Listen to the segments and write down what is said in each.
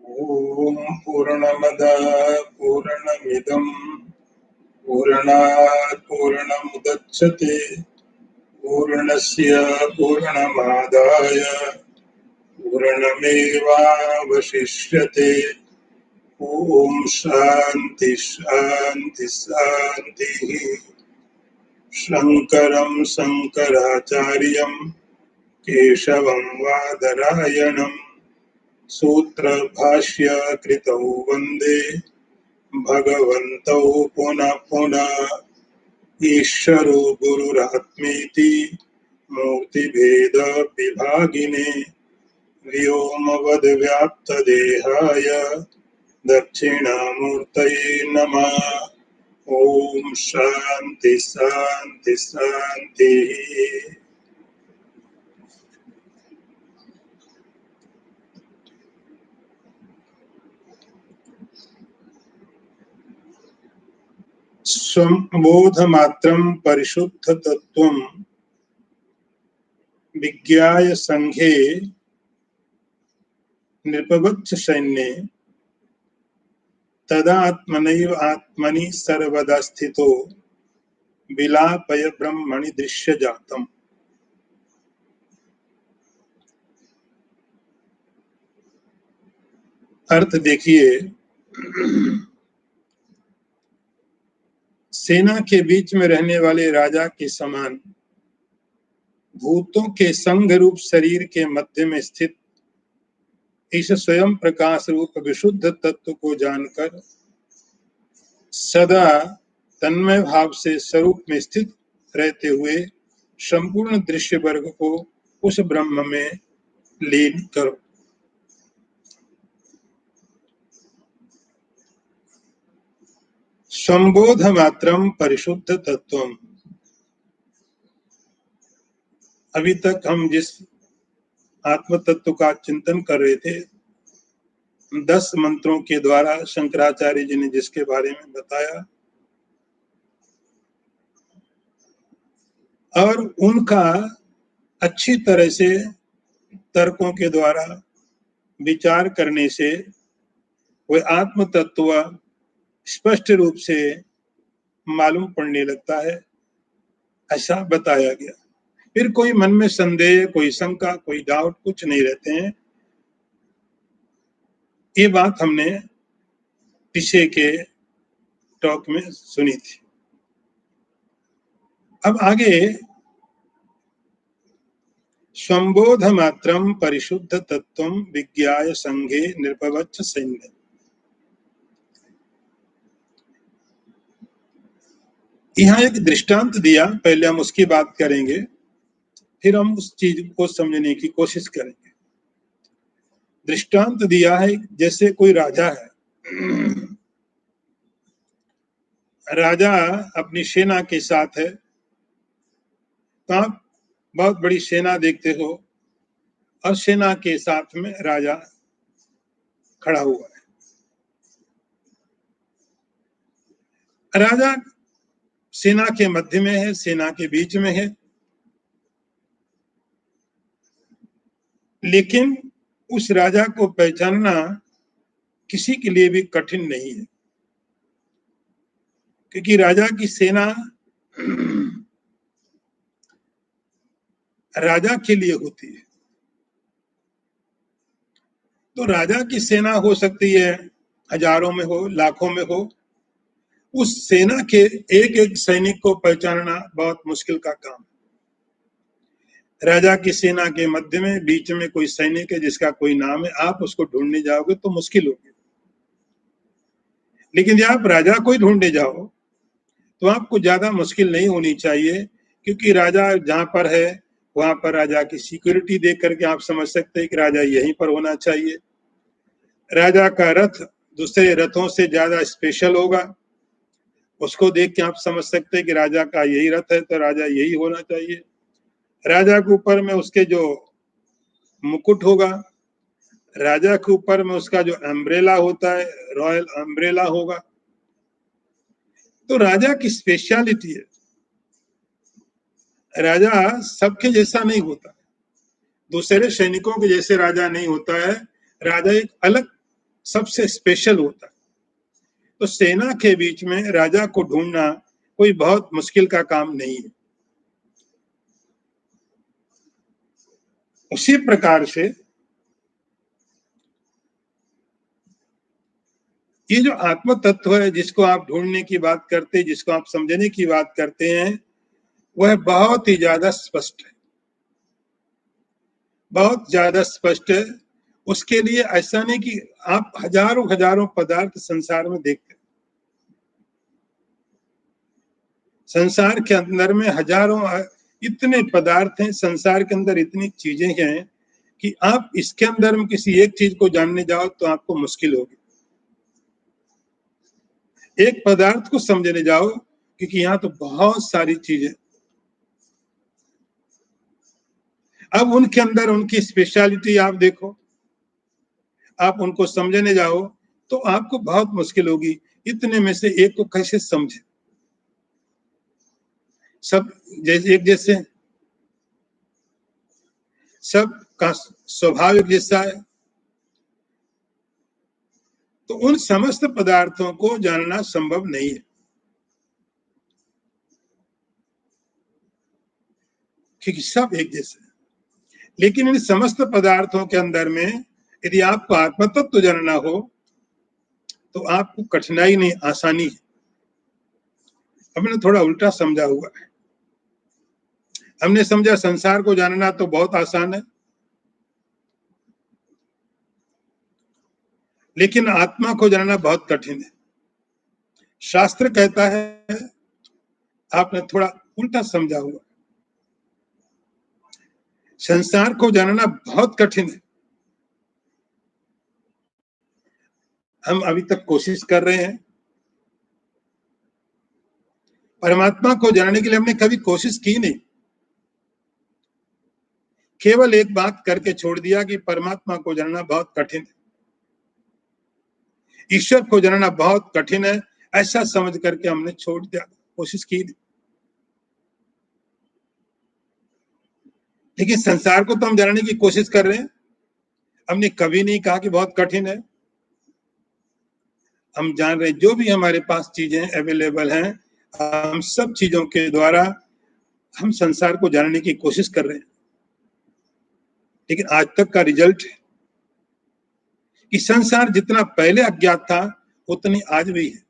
ओम पूर्णमद पूर्णमिदं पूर्णात् पूर्णमुदच्यते पूर्णस्य पूर्णमादाय पूर्णमेवावशिष्यते। ओम शांति शांति शांति। शंकरं शंकराचार्यं केशवं वादरायणं सूत्र भाष्य कृतौ वंदे भगवन्तौ पुनः पुनः। ईश्वरो गुरुरात्मेति मूर्तिभेद विभागिने व्योमवद्व्याप्तदेहाय दक्षिणामूर्तये नमः। ओम शांति शांति शांति। स्वबोधमात्रं परिशुद्ध तत्त्वं विज्ञाय संघे नृपवच्च सैन्ये तदात्मनैव आत्मनि सर्वदा स्थितो विलापय ब्रह्मणि दृश्य जातम। अर्थ देखिए, सेना के बीच में रहने वाले राजा के समान भूतों के संघ रूप शरीर के मध्य में स्थित इस स्वयं प्रकाश रूप विशुद्ध तत्व को जानकर सदा तन्मय भाव से स्वरूप में स्थित रहते हुए संपूर्ण दृश्य वर्ग को उस ब्रह्म में लीन करो। संबोध मात्रम परिशुद्ध तत्वम। अभी तक हम जिस आत्म तत्व का चिंतन कर रहे थे, 10 मंत्रों के द्वारा शंकराचार्य जी ने जिसके बारे में बताया और उनका अच्छी तरह से तर्कों के द्वारा विचार करने से वह आत्म तत्व स्पष्ट रूप से मालूम पड़ने लगता है, ऐसा बताया गया। फिर कोई मन में संदेह, कोई शंका, कोई डाउट कुछ नहीं रहते हैं। ये बात हमने पीछे के टॉक में सुनी थी। अब आगे संबोध मात्रम परिशुद्ध तत्वम विज्ञाय संघे नृपवच्च सैन्य। यहाँ एक दृष्टांत दिया, पहले हम उसकी बात करेंगे, फिर हम उस चीज को समझने की कोशिश करेंगे। दृष्टांत दिया है, जैसे कोई राजा है, राजा अपनी सेना के साथ है, तो आप बहुत बड़ी सेना देखते हो और सेना के साथ में राजा खड़ा हुआ है। राजा सेना के मध्य में है, सेना के बीच में है, लेकिन उस राजा को पहचानना किसी के लिए भी कठिन नहीं है, क्योंकि राजा की सेना राजा के लिए होती है। तो राजा की सेना हो सकती है हजारों में हो, लाखों में हो, उस सेना के एक एक सैनिक को पहचानना बहुत मुश्किल का काम है। राजा की सेना के मध्य में बीच में कोई सैनिक है जिसका कोई नाम है, आप उसको ढूंढने जाओगे तो मुश्किल होगी। लेकिन जब आप राजा को ही ढूंढने जाओ तो आपको ज्यादा मुश्किल नहीं होनी चाहिए, क्योंकि राजा जहां पर है वहां पर राजा की सिक्योरिटी देख करके आप समझ सकते हैं कि राजा यहीं पर होना चाहिए। राजा का रथ दूसरे रथों से ज्यादा स्पेशल होगा, उसको देख के आप समझ सकते हैं कि राजा का यही रथ है तो राजा यही होना चाहिए। राजा के ऊपर में उसके जो मुकुट होगा, राजा के ऊपर में उसका जो अम्ब्रेला होता है, रॉयल अम्ब्रेला होगा। तो राजा की स्पेशलिटी है, राजा सबके जैसा नहीं होता, दूसरे सैनिकों के जैसे राजा नहीं होता है। राजा एक अलग सबसे स्पेशल होता है। तो सेना के बीच में राजा को ढूंढना कोई बहुत मुश्किल का काम नहीं है। उसी प्रकार से ये जो आत्म तत्व है जिसको आप ढूंढने की बात करते हैं, जिसको आप समझने की बात करते हैं, वह बहुत ही ज्यादा स्पष्ट है, बहुत ज्यादा स्पष्ट है। उसके लिए ऐसा नहीं कि आप हजारों हजारों पदार्थ संसार में देखते हैं, संसार के अंदर में हजारों इतने पदार्थ हैं, संसार के अंदर इतनी चीजें हैं कि आप इसके अंदर में किसी एक चीज को जानने जाओ तो आपको मुश्किल होगी। एक पदार्थ को समझने जाओ क्योंकि यहाँ तो बहुत सारी चीजें, अब उनके अंदर उनकी स्पेशलिटी आप देखो, आप उनको समझने जाओ तो आपको बहुत मुश्किल होगी। इतने में से एक को कैसे समझे? सब जैसे एक जैसे, सब का स्वभाव एक जैसा है, तो उन समस्त पदार्थों को जानना संभव नहीं है, क्योंकि सब एक जैसे है। लेकिन इन समस्त पदार्थों के अंदर में यदि आपको आत्मतत्व जानना हो तो आपको कठिनाई नहीं, आसानी है। हमने थोड़ा उल्टा समझा हुआ है। हमने समझा संसार को जानना तो बहुत आसान है, लेकिन आत्मा को जानना बहुत कठिन है। शास्त्र कहता है, आपने थोड़ा उल्टा समझा हुआ। संसार को जानना बहुत कठिन है, हम अभी तक कोशिश कर रहे हैं। परमात्मा को जानने के लिए हमने कभी कोशिश की नहीं, केवल एक बात करके छोड़ दिया कि परमात्मा को जानना बहुत कठिन है, ईश्वर को जानना बहुत कठिन है, ऐसा समझ करके हमने छोड़ दिया, कोशिश की नहीं। लेकिन संसार को तो हम जानने की कोशिश कर रहे हैं, हमने कभी नहीं कहा कि बहुत कठिन है। हम जान रहे हैं जो भी हमारे पास चीजें अवेलेबल हैं, हम सब चीजों के द्वारा हम संसार को जानने की कोशिश कर रहे हैं। लेकिन आज तक का रिजल्ट है कि संसार जितना पहले अज्ञात था उतनी आज भी है।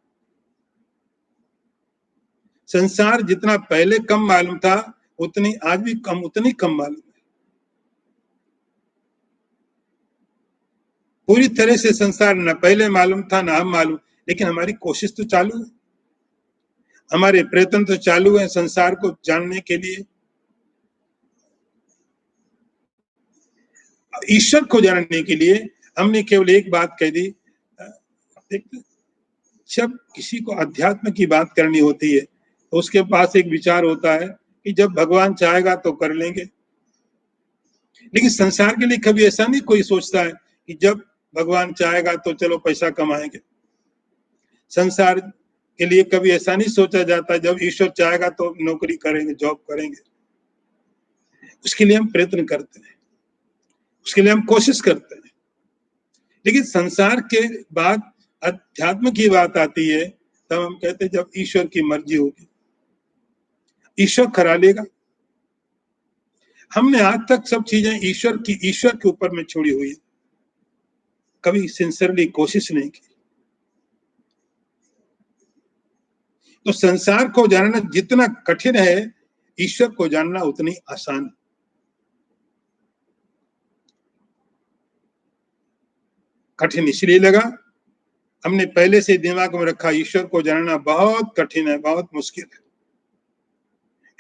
संसार जितना पहले कम मालूम था उतनी आज भी कम, उतनी कम मालूम है। पूरी तरह से संसार न पहले मालूम था न हम मालूम, लेकिन हमारी कोशिश तो चालू है, हमारे प्रयत्न तो चालू है संसार को जानने के लिए। ईश्वर को जानने के लिए हमने केवल एक बात कह दी, जब किसी को अध्यात्म की बात करनी होती है तो उसके पास एक विचार होता है कि जब भगवान चाहेगा तो कर लेंगे। लेकिन संसार के लिए कभी ऐसा नहीं कोई सोचता है कि जब भगवान चाहेगा तो चलो पैसा कमाएंगे। संसार के लिए कभी ऐसा नहीं सोचा जाता जब ईश्वर चाहेगा तो नौकरी करेंगे, जॉब करेंगे। उसके लिए हम प्रयत्न करते हैं, उसके लिए हम कोशिश करते हैं। लेकिन संसार के बाद अध्यात्म की बात आती है तब हम कहते हैं जब ईश्वर की मर्जी होगी, ईश्वर करा लेगा। हमने आज तक सब चीजें ईश्वर के ऊपर में छोड़ी हुई है, कभी सिंसियरली कोशिश नहीं की। तो संसार को जानना जितना कठिन है, ईश्वर को जानना उतनी आसान है। कठिन इसलिए लगा, हमने पहले से दिमाग में रखा ईश्वर को जानना बहुत कठिन है, बहुत मुश्किल है,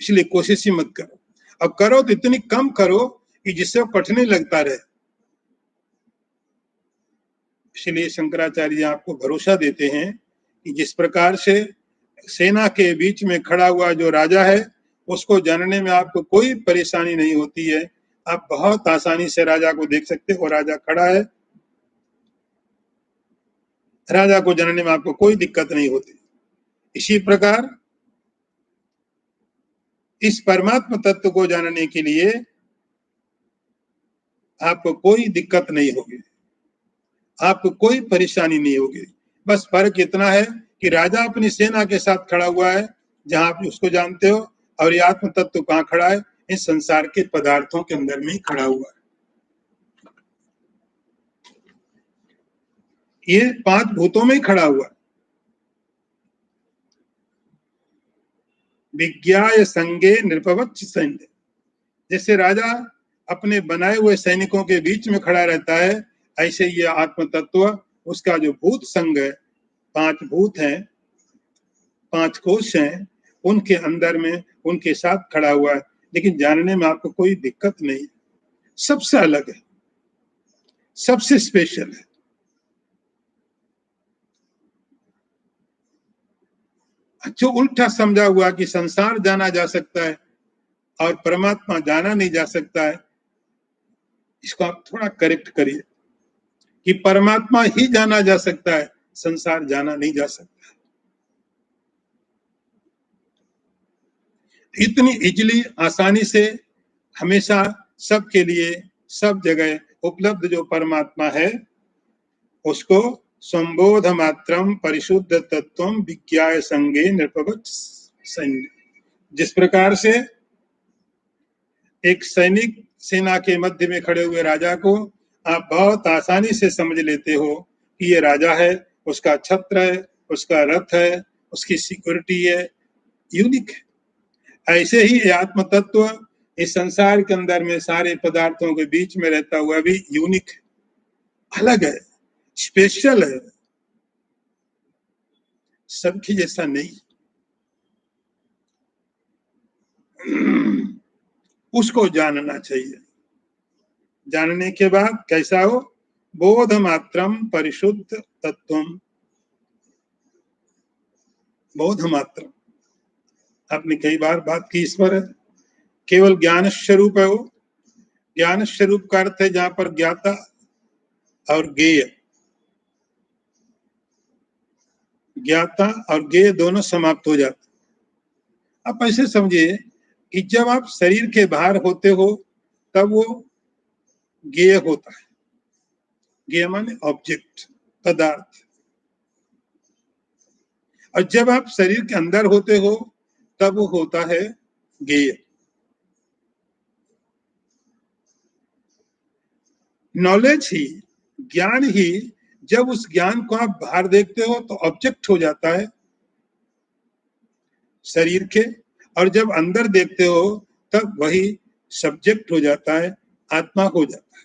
इसलिए कोशिश ही मत करो। अब करो तो इतनी कम करो कि जिससे वो कठिन लगता रहे। इसलिए शंकराचार्य आपको भरोसा देते हैं कि जिस प्रकार से सेना के बीच में खड़ा हुआ जो राजा है उसको जानने में आपको कोई परेशानी नहीं होती है, आप बहुत आसानी से राजा को देख सकते हो, राजा खड़ा है, राजा को जानने में आपको कोई दिक्कत नहीं होती। इसी प्रकार इस परमात्मा तत्व को जानने के लिए आपको कोई दिक्कत नहीं होगी। आपको कोई परेशानी नहीं होगी। बस फर्क इतना है कि राजा अपनी सेना के साथ खड़ा हुआ है जहां आप उसको जानते हो, और ये आत्म तत्व कहाँ खड़ा है? इस संसार के पदार्थों के अंदर में ही खड़ा हुआ है। ये 5 भूतों में ही खड़ा हुआ है। विज्ञाय संगे नृपवच्छ सैन्य, जैसे राजा अपने बनाए हुए सैनिकों के बीच में खड़ा रहता है, ऐसे ये आत्म तत्व उसका जो भूत संग है, 5 भूत हैं, 5 कोश हैं, उनके अंदर में उनके साथ खड़ा हुआ है। लेकिन जानने में आपको कोई दिक्कत नहीं, सबसे अलग है, सबसे स्पेशल है। जो उल्टा समझा हुआ कि संसार जाना जा सकता है और परमात्मा जाना नहीं जा सकता है, इसको आप थोड़ा करेक्ट करिए कि परमात्मा ही जाना जा सकता है, संसार जाना नहीं जा सकता। इतनी इजीली, आसानी से, हमेशा सबके लिए सब जगह उपलब्ध जो परमात्मा है, उसको संबोध मात्रम परिशुद्ध तत्वम विज्ञाय संगे नृपवच्छ सैन्य। जिस प्रकार से एक सैनिक सेना के मध्य में खड़े हुए राजा को आप बहुत आसानी से समझ लेते हो कि ये राजा है, उसका छत्र है, उसका रथ है, उसकी सिक्योरिटी है, यूनिक है। ऐसे ही ये आत्म तत्व इस संसार के अंदर में सारे पदार्थों के बीच में रहता हुआ भी यूनिक है, अलग है, स्पेशल है, सबकी जैसा नहीं। उसको जानना चाहिए। जानने के बाद कैसा हो? बोध मात्रम परिशुद्ध तत्वम। बोध मात्रम, आपने कई बार बात की इस पर, केवल ज्ञान स्वरूप है वो। ज्ञान स्वरूप का अर्थ है जहां पर ज्ञाता और ज्ञेय, ज्ञाता और ज्ञेय दोनों समाप्त हो जाते। आप ऐसे समझिए कि जब आप शरीर के बाहर होते हो तब वो ज्ञेय होता है। ज्ञेय माने ऑब्जेक्ट, पदार्थ। और जब आप शरीर के अंदर होते हो तब वो होता है ज्ञेय। नॉलेज ही, ज्ञान ही, जब उस ज्ञान को आप बाहर देखते हो तो ऑब्जेक्ट हो जाता है शरीर के, और जब अंदर देखते हो तब वही सब्जेक्ट हो जाता है, आत्मा हो जाता है।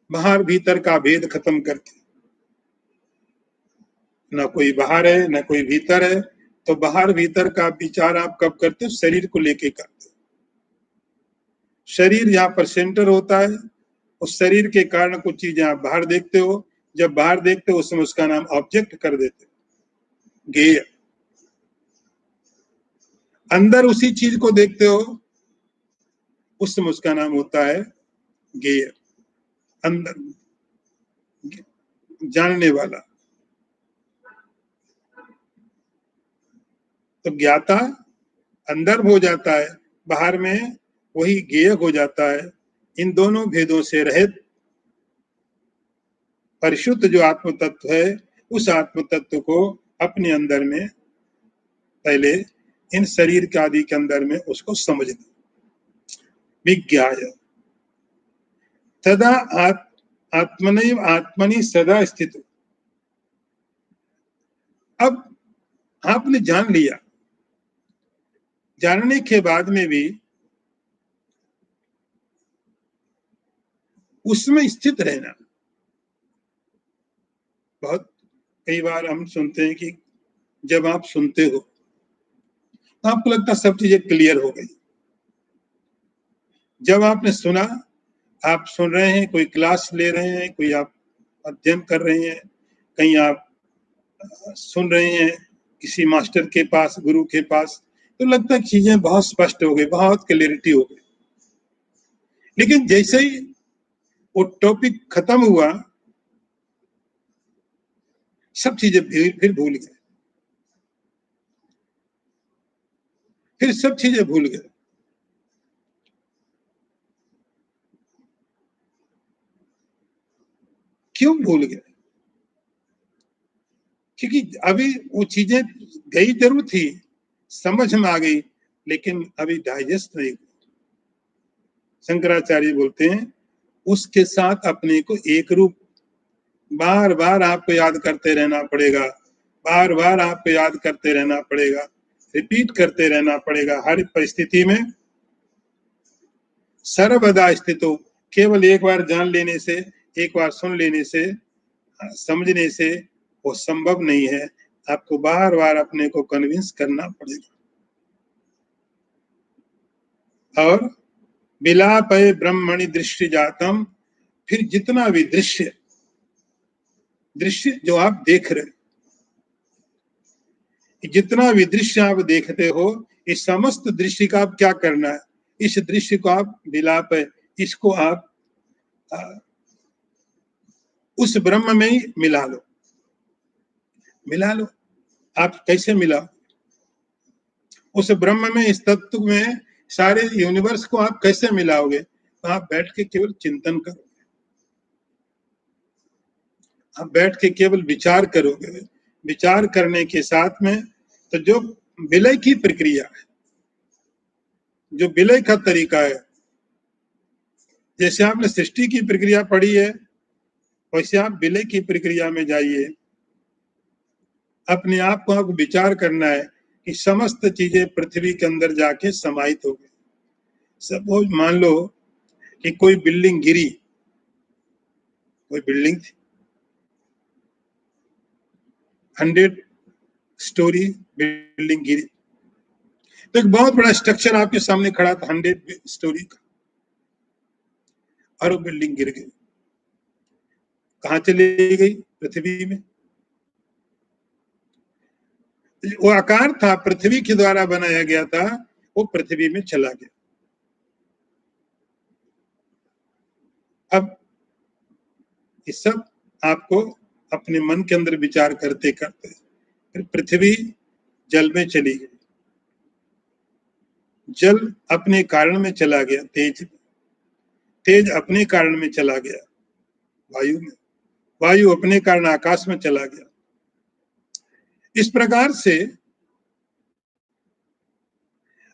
बाहर भीतर का भेद खत्म करके, ना कोई बाहर है ना कोई भीतर है, तो बाहर भीतर का विचार आप कब करते हो? शरीर को लेके करते हो। शरीर यहाँ पर सेंटर होता है, उस शरीर के कारण कुछ चीजें आप बाहर देखते हो, जब बाहर देखते हो उस समय उसका नाम ऑब्जेक्ट कर देते हो, ज्ञेय। अंदर उसी चीज को देखते हो, उस समय उसका नाम होता है ज्ञेय, अंदर जानने वाला। तो ज्ञाता अंदर हो जाता है, बाहर में वही ज्ञेय हो जाता है। इन दोनों भेदों से रहित परिशुद्ध जो आत्म तत्व है, उस आत्म तत्व को अपने अंदर में पहले इन शरीर के आदि के अंदर में उसको समझना। विज्ञाय तदा आत्मनैव आत्मनि सदा स्थित। अब आपने जान लिया, जानने के बाद में भी उसमें स्थित रहना। बहुत कई बार हम सुनते हैं कि जब आप सुनते हो तो आपको लगता है सब चीजें क्लियर हो गई। जब आपने सुना, आप सुन रहे हैं, कोई क्लास ले रहे हैं, कोई आप अध्ययन कर रहे हैं, कहीं आप सुन रहे हैं किसी मास्टर के पास, गुरु के पास, तो लगता है चीजें बहुत स्पष्ट हो गई, बहुत क्लियरिटी हो गई। लेकिन जैसे ही वो टॉपिक खत्म हुआ, सब चीजें फिर भूल गए, फिर सब चीजें भूल गए। क्यों भूल गए? क्योंकि अभी वो चीजें गई जरूर थी, समझ में आ गई, लेकिन अभी डाइजेस्ट नहीं। शंकराचार्य बोलते हैं उसके साथ अपने को एक रूप बार बार आपको याद करते रहना पड़ेगा, बार बार आपको याद करते रहना पड़ेगा, रिपीट करते रहना पड़ेगा हर परिस्थिति में। सर्वदा स्थितो, केवल एक बार जान लेने से, एक बार सुन लेने से, समझने से वो संभव नहीं है। आपको बार बार अपने को कन्विंस करना पड़ेगा। और विलापय ब्रह्मणि दृष्टि जातम, फिर जितना भी दृश्य जो आप देख रहे, जितना भी दृश्य आप देखते हो, इस समस्त दृश्य का आप क्या करना है? इस दृश्य को आप विलाप है, इसको आप उस ब्रह्म में ही मिला लो। मिला लो। आप कैसे मिला? उस ब्रह्म में, इस तत्व में सारे यूनिवर्स को आप कैसे मिलाओगे? तो आप बैठ के केवल चिंतन करोगे, आप बैठ के केवल विचार करोगे। विचार करने के साथ में तो जो विलय की प्रक्रिया है, जो विलय का तरीका है, जैसे आपने सृष्टि की प्रक्रिया पढ़ी है, वैसे आप विलय की प्रक्रिया में जाइए। अपने आप को आपको विचार करना है कि समस्त चीजें पृथ्वी के अंदर जाके समाहित हो गई। सपोज मान लो कि कोई बिल्डिंग गिरी, कोई बिल्डिंग थी 100 स्टोरी बिल्डिंग गिरी, तो एक बहुत बड़ा स्ट्रक्चर आपके सामने खड़ा था 100 स्टोरी का, और वो बिल्डिंग गिर गई। कहाँ चली गई? पृथ्वी में। वो आकार था पृथ्वी के द्वारा बनाया गया था, वो पृथ्वी में चला गया। अब ये सब आपको अपने मन के अंदर विचार करते करते फिर पृथ्वी जल में चली गई। जल अपने कारण में चला गया तेज, तेज अपने कारण में चला गया वायु में, वायु अपने कारण आकाश में चला गया। इस प्रकार से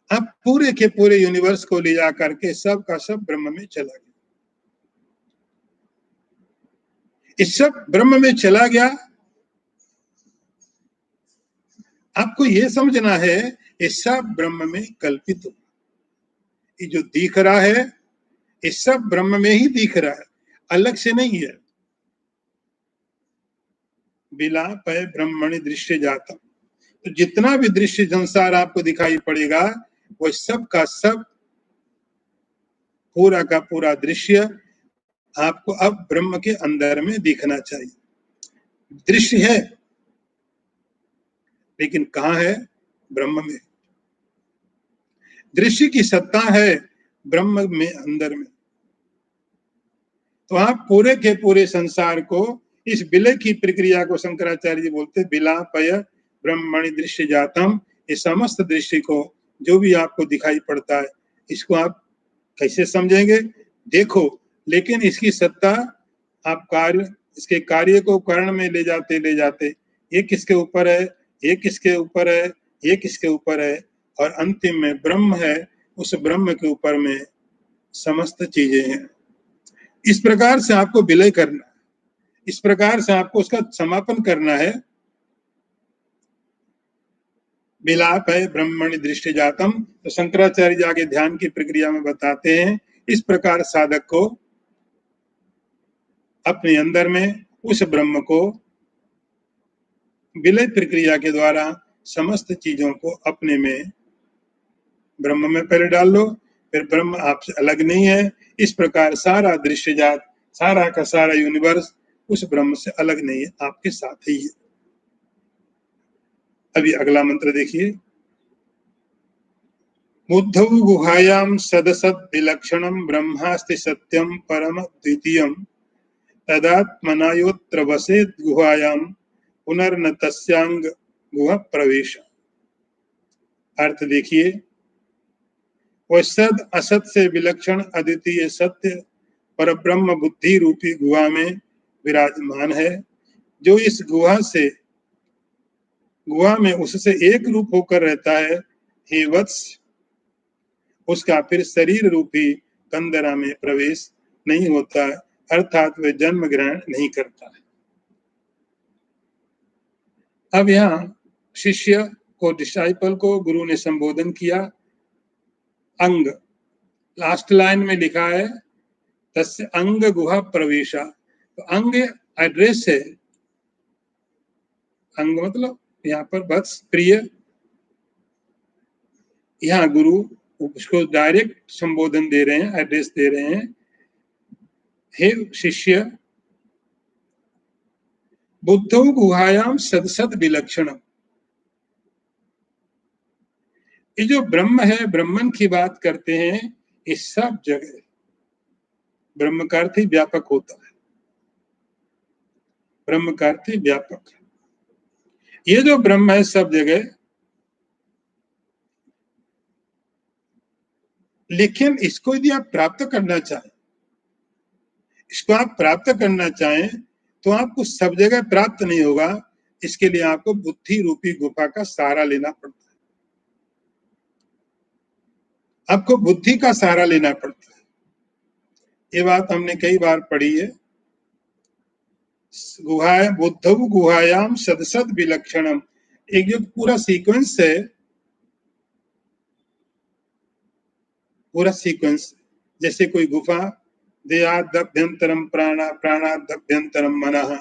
आप पूरे के पूरे यूनिवर्स को ले जा करके सब का सब ब्रह्म में चला गया। इस सब ब्रह्म में चला गया। आपको यह समझना है ये सब ब्रह्म में कल्पित हो। ये जो दिख रहा है ये सब ब्रह्म में ही दिख रहा है, अलग से नहीं है। विलापय ब्रह्मणि दृश्य जाता, तो जितना भी दृश्य संसार आपको दिखाई पड़ेगा वो सब का सब, पूरा का पूरा दृश्य आपको अब ब्रह्म के अंदर में दिखना चाहिए। दृश्य है लेकिन कहाँ है? ब्रह्म में। दृश्य की सत्ता है ब्रह्म में, अंदर में। तो आप पूरे के पूरे संसार को, इस विलय की प्रक्रिया को शंकराचार्य जी बोलते विलापय ब्रह्मणि दृश्य जातम। ये समस्त दृश्य को जो भी आपको दिखाई पड़ता है, इसको आप कैसे समझेंगे? देखो, लेकिन इसकी सत्ता आप कार्य, इसके कार्य को कर्ण में ले जाते ये किसके ऊपर है, ये किसके ऊपर है, ये किसके ऊपर है, और अंतिम में ब्रह्म है, उस ब्रह्म के ऊपर में समस्त चीजें हैं। इस प्रकार से आपको विलय करना है, इस प्रकार से आपको उसका समापन करना है। विलाप है ब्रह्मणि दृष्टि जातम। तो शंकराचार्य जी आगे ध्यान की प्रक्रिया में बताते हैं, इस प्रकार साधक को अपने अंदर में उस ब्रह्म को विलय प्रक्रिया के द्वारा समस्त चीजों को अपने में, ब्रह्म में पहले डाल लो, फिर ब्रह्म आपसे अलग नहीं है। इस प्रकार सारा दृश्य जात, सारा का सारा यूनिवर्स उस ब्रह्म से अलग नहीं है, आपके साथ ही है। अभी अगला मंत्र देखिए। बुद्धौ गुहायां सदसद विलक्षणं ब्रह्मास्ति सत्यं परम द्वितीयं तदात्मनायोत्र वसेत् गुहायां पुनर्न तस्यांग गुह प्रवेश। अर्थ देखिए, वह सद असत से विलक्षण अद्वितीय सत्य पर ब्रह्म बुद्धि रूपी गुहा में विराजमान है, जो इस गुहा में उससे एक रूप होकर रहता है, हे वत्स, उसका फिर शरीर रूपी कंदरा में प्रवेश नहीं होता, अर्थात वह जन्म ग्रहण नहीं करता है। अब यहाँ शिष्य को, डिसाइपल को गुरु ने संबोधन किया। अंग, लास्ट लाइन में लिखा है तस्य अंग गुहा प्रवेशा, तो अंग एड्रेस है। अंग मतलब यहाँ पर वत्स, प्रिय। यहाँ गुरु उसको डायरेक्ट संबोधन दे रहे हैं, एड्रेस दे रहे हैं, हे शिष्य, बुद्धौ गुहायाम सदसद विलक्षणम। ये जो ब्रह्म है, ब्रह्मन की बात करते हैं, इस सब जगह ब्रह्म का अर्थ ही व्यापक होता है, ब्रह्म का अर्थ ही व्यापक है। ये जो ब्रह्म है सब जगह, लेकिन इसको यदि आप प्राप्त करना चाहें, इसको आप प्राप्त करना चाहें तो आपको सब जगह प्राप्त नहीं होगा। इसके लिए आपको बुद्धि रूपी गुफा का सहारा लेना पड़ता है, आपको बुद्धि का सहारा लेना पड़ता है। ये बात हमने कई बार पढ़ी है। बुद्धौ गुहायाम सदसद विलक्षणम, एक जो पूरा सीक्वेंस है, पूरा सीक्वेंस, जैसे कोई गुफा, देहादभ्यंतरम प्राणा, प्राणादभ्यंतरम मनः,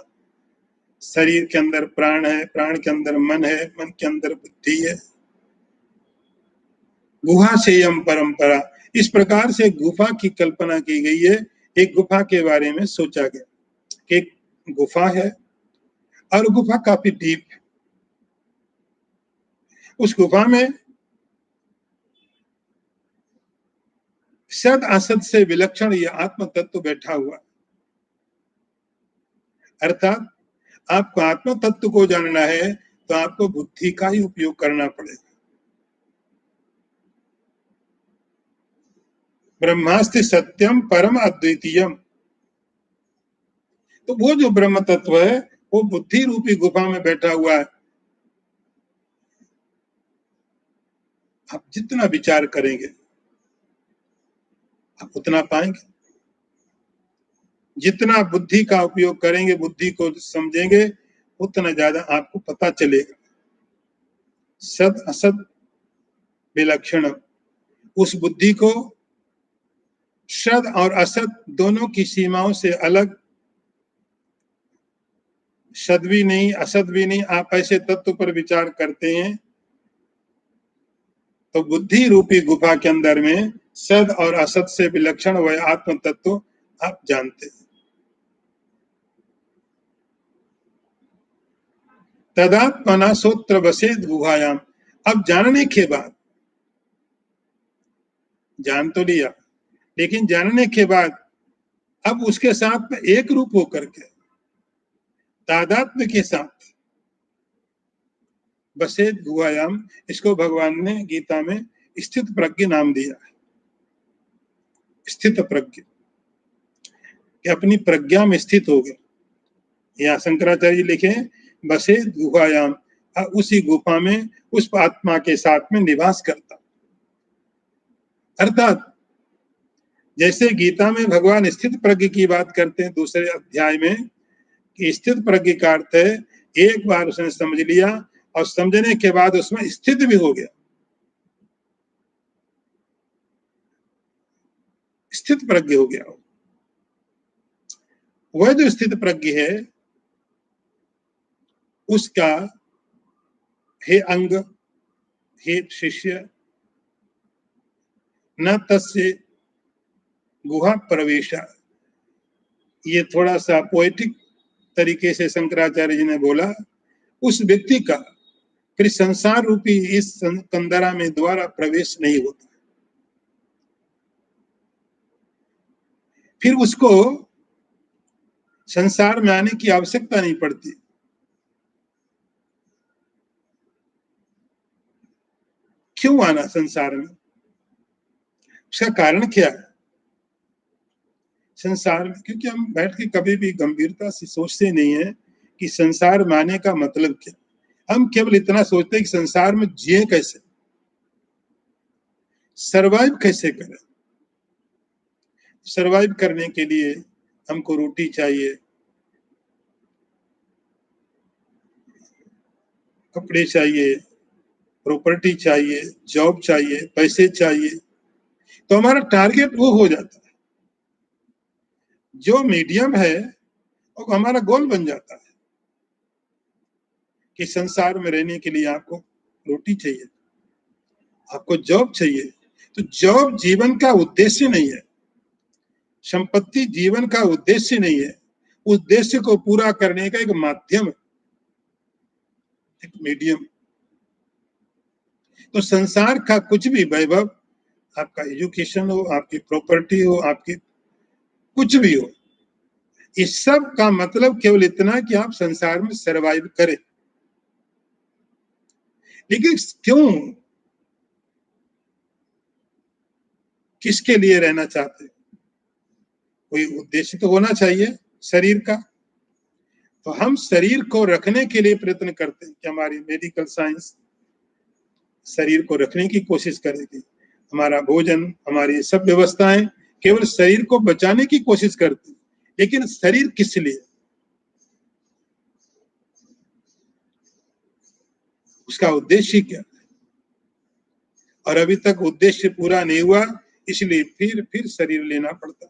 शरीर के अंदर प्राण है, प्राण के अंदर मन है, मन के अंदर बुद्धि है, गुहा सेयम परंपरा। इस प्रकार से गुफा की कल्पना की गई है। एक गुफा के बारे में सोचा गया कि एक गुफा है और गुफा काफी डीप है। उस गुफा में सद असद से विलक्षण यह आत्म तत्व बैठा हुआ, अर्थात आपको आत्म तत्व को जानना है तो आपको बुद्धि का ही उपयोग करना पड़ेगा। ब्रह्मास्ति सत्यम परम अद्वितीयम, तो वो जो ब्रह्म तत्व है वो बुद्धि रूपी गुफा में बैठा हुआ है। आप जितना विचार करेंगे आप उतना पाएंगे, जितना बुद्धि का उपयोग करेंगे, बुद्धि को समझेंगे, उतना ज्यादा आपको पता चलेगा। सद असद विलक्षण, उस बुद्धि को सद और असद दोनों की सीमाओं से अलग, सद भी नहीं असद भी नहीं, आप ऐसे तत्व पर विचार करते हैं तो बुद्धि रूपी गुफा के अंदर में सद और असद से विलक्षण वह आत्म तत्व आप जानते हैं। तदात्मना सोत्र वसेद गुहायाम, अब जानने के बाद, जान तो लिया, लेकिन जानने के बाद अब उसके साथ में एक रूप होकर के, तादात्म्य के साथ वसेद गुहायाम, इसको भगवान ने गीता में स्थित प्रज्ञ नाम दिया है। स्थित प्रज्ञ, अपनी प्रज्ञा में स्थित हो गए। यहाँ शंकराचार्य लिखे वसेद गुहायाम, उसी गुफा में उस आत्मा के साथ में निवास करता। अर्थात जैसे गीता में भगवान स्थित प्रज्ञ की बात करते हैं दूसरे अध्याय में, कि स्थित प्रज्ञ का अर्थ है एक बार उसने समझ लिया और समझने के बाद उसमें स्थित भी हो गया। स्थित प्रज्ञ हो गया। वह जो स्थित प्रज्ञ है उसका, हे अंग, हे शिष्य, न तस्य गुहा प्रवेश, ये थोड़ा सा पोएटिक तरीके से शंकराचार्य जी ने बोला, उस व्यक्ति का फिर संसार रूपी इस कंदरा में द्वारा प्रवेश नहीं होता, फिर उसको संसार में आने की आवश्यकता नहीं पड़ती। क्यों आना संसार में? उसका कारण क्या है? संसार में, क्योंकि हम बैठ के कभी भी गंभीरता से सोचते नहीं है कि संसार में आने का मतलब क्या। हम केवल इतना सोचते हैं कि संसार में जिए कैसे, सरवाइव कैसे करें। सरवाइव करने के लिए हमको रोटी चाहिए, कपड़े चाहिए, प्रॉपर्टी चाहिए, जॉब चाहिए, पैसे चाहिए, तो हमारा टारगेट वो हो जाता है। जो मीडियम है वो हमारा गोल बन जाता है कि संसार में रहने के लिए आपको रोटी चाहिए, आपको जॉब चाहिए। तो जॉब जीवन का उद्देश्य नहीं है, संपत्ति जीवन का उद्देश्य नहीं है, उद्देश्य को पूरा करने का एक माध्यम है, एक मीडियम। तो संसार का कुछ भी वैभव, आपका एजुकेशन हो, आपकी प्रॉपर्टी हो, आपकी कुछ भी हो, इस सब का मतलब केवल इतना कि आप संसार में सरवाइव करें। लेकिन क्यों, किसके लिए रहना चाहते हैं? कोई उद्देश्य तो होना चाहिए शरीर का। तो हम शरीर को रखने के लिए प्रयत्न करते हैं कि हमारी मेडिकल साइंस शरीर को रखने की कोशिश करेगी, हमारा भोजन, हमारी सब व्यवस्थाएं केवल शरीर को बचाने की कोशिश करती। लेकिन शरीर किस लिए, उसका उद्देश्य क्या है? और अभी तक उद्देश्य पूरा नहीं हुआ, इसलिए फिर शरीर लेना पड़ता,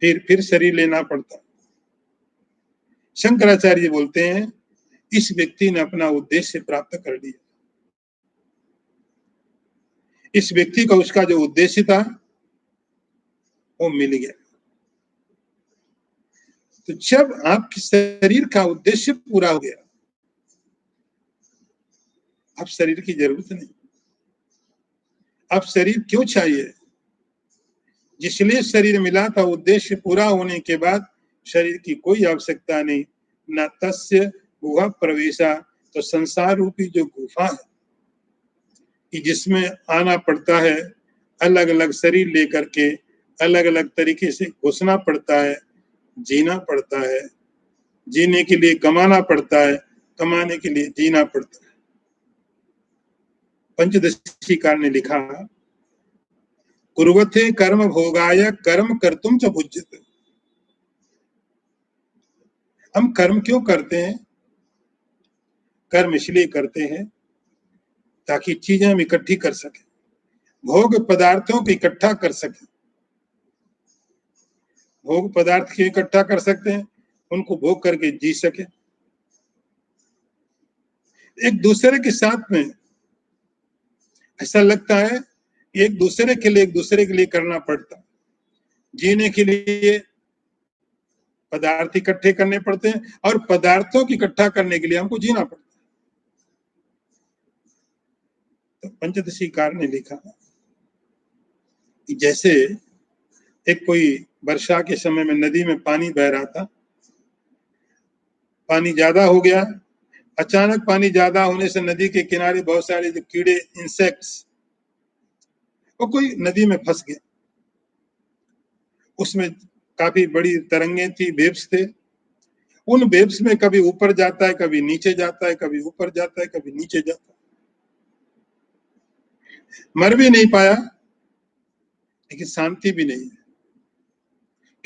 फिर शरीर लेना पड़ता। शंकराचार्य बोलते हैं इस व्यक्ति ने अपना उद्देश्य प्राप्त कर लिया। इस व्यक्ति का उसका जो उद्देश्य था वो मिल गया। तो जब आपके शरीर का उद्देश्य पूरा हो गया, अब शरीर की जरूरत नहीं। अब शरीर क्यों चाहिए? जिसलिए शरीर मिला था, उद्देश्य पूरा होने के बाद शरीर की कोई आवश्यकता नहीं। न तस्य गुहा प्रवेशा, तो संसार रूपी जो गुफा है कि जिसमें आना पड़ता है, अलग अलग शरीर लेकर के अलग अलग तरीके से घुसना पड़ता है, जीना पड़ता है, जीने के लिए कमाना पड़ता है, कमाने के लिए जीना पड़ता है। पंचदशीकार ने लिखा, कुर्वते कर्म भोगाय कर्म कर्तुम च भुज्यते। हम कर्म क्यों करते हैं? कर्म इसलिए करते हैं ताकि चीजें हम इकट्ठी कर सके, भोग पदार्थों को इकट्ठा कर सके। भोग पदार्थ क्यों इकट्ठा कर सकते हैं? उनको भोग करके जी सके। एक दूसरे के साथ में ऐसा लगता है एक दूसरे के लिए करना पड़ता। जीने के लिए पदार्थ इकट्ठे करने पड़ते हैं और पदार्थों की इकट्ठा करने के लिए हमको जीना पड़ता है। तो पंचदशीकार ने लिखा कि जैसे एक कोई वर्षा के समय में नदी में पानी बह रहा था, पानी ज्यादा हो गया, अचानक पानी ज्यादा होने से नदी के किनारे बहुत सारे जो कीड़े, इंसेक्ट्स, वो कोई नदी में फंस गया। उसमें काफी बड़ी तरंगे थी, वेव्स थे। उन वेव्स में कभी ऊपर जाता है, कभी नीचे जाता है, कभी ऊपर जाता है, कभी नीचे जाता है। मर भी नहीं पाया, लेकिन शांति भी नहीं है।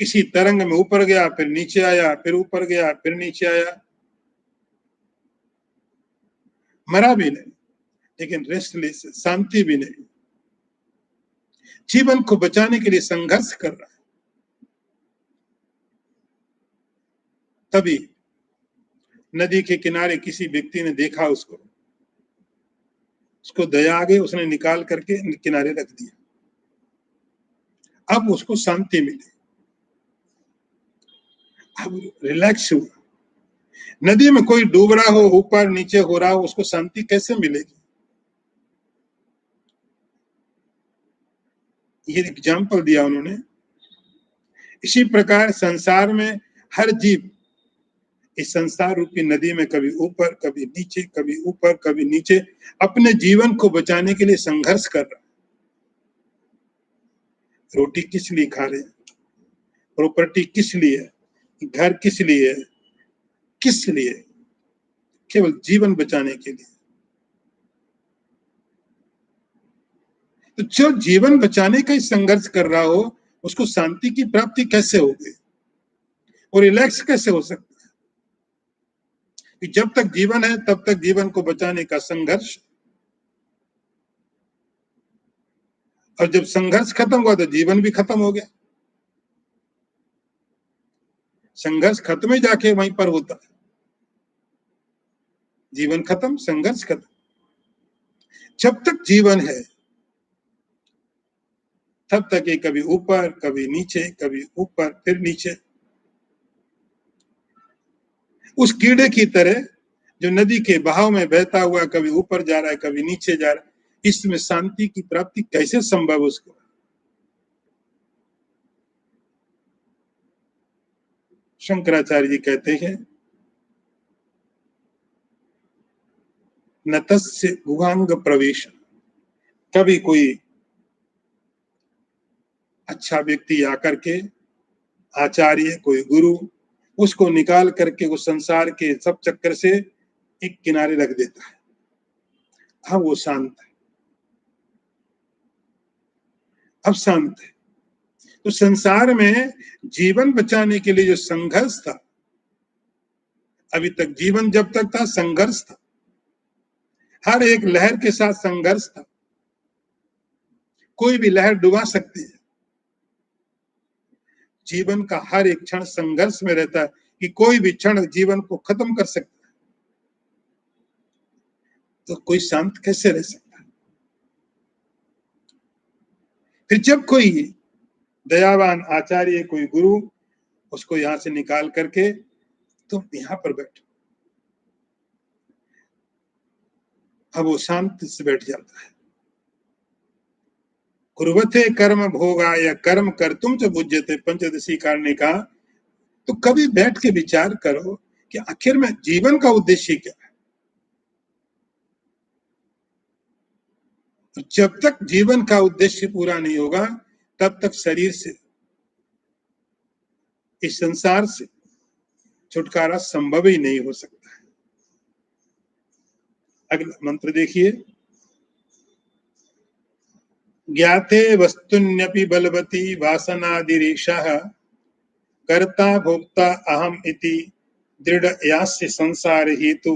किसी तरंग में ऊपर गया, फिर नीचे आया, फिर ऊपर गया, फिर नीचे आया। मरा भी नहीं, लेकिन रेस्टलेस, शांति भी नहीं। जीवन को बचाने के लिए संघर्ष कर रहा है। तभी नदी के किनारे किसी व्यक्ति ने देखा उसको दया आ गई, उसने निकाल करके किनारे रख दिया। अब उसको शांति मिली, अब रिलैक्स हुआ। नदी में कोई डूब रहा हो, ऊपर नीचे हो रहा हो, उसको शांति कैसे मिलेगी? ये एग्जाम्पल दिया उन्होंने। इसी प्रकार संसार में हर जीव इस संसार रूपी नदी में कभी ऊपर, कभी नीचे, कभी ऊपर, कभी नीचे, अपने जीवन को बचाने के लिए संघर्ष कर रहा है। रोटी किस लिए खा रहे हैं? प्रॉपर्टी किस लिए, घर किस लिए, किस लिए? केवल जीवन बचाने के लिए। तो जो जीवन बचाने का ही संघर्ष कर रहा हो, उसको शांति की प्राप्ति कैसे होगी और रिलैक्स कैसे हो सकता है? कि जब तक जीवन है तब तक जीवन को बचाने का संघर्ष, और जब संघर्ष खत्म हुआ तो जीवन भी खत्म हो गया। संघर्ष खत्म ही जाके वहीं पर होता है। जीवन खत्म, संघर्ष खत्म। जब तक जीवन है तब तक ये कभी ऊपर कभी नीचे, कभी ऊपर फिर नीचे। उस कीड़े की तरह जो नदी के बहाव में बहता हुआ कभी ऊपर जा रहा है कभी नीचे जा रहा है, इसमें शांति की प्राप्ति कैसे संभव उसको? शंकराचार्य जी कहते हैं, न तस्य गुहांग प्रवेश। कभी कोई अच्छा व्यक्ति आकर के, आचार्य, कोई गुरु, उसको निकाल करके वो संसार के सब चक्कर से एक किनारे रख देता है। हाँ, वो शांत है, अब शांत है। तो संसार में जीवन बचाने के लिए जो संघर्ष था, अभी तक जीवन जब तक था संघर्ष था, हर एक लहर के साथ संघर्ष था। कोई भी लहर डुबा सकती है। जीवन का हर एक क्षण संघर्ष में रहता है कि कोई भी क्षण जीवन को खत्म कर सकता है। तो कोई शांत कैसे रह सकता है? फिर जब कोई दयावान आचार्य, कोई गुरु उसको यहां से निकाल करके तुम यहां पर बैठो, अब वो शांति से बैठ जाता है। कुर्वते कर्म भोगा या कर्म कर तुम च बुझ्यते, पंचदशी कार ने कहा। तो कभी बैठ के विचार करो कि आखिर में जीवन का उद्देश्य क्या है। जब तक जीवन का उद्देश्य पूरा नहीं होगा तब तक शरीर से, इस संसार से छुटकारा संभव ही नहीं हो सकता है। अगला मंत्र देखिए, ज्ञाते वस्तुन्यपि बलवती वासनादिरीशः कर्ता भोक्ता अहम इति दृढ़ यास्य संसार हेतु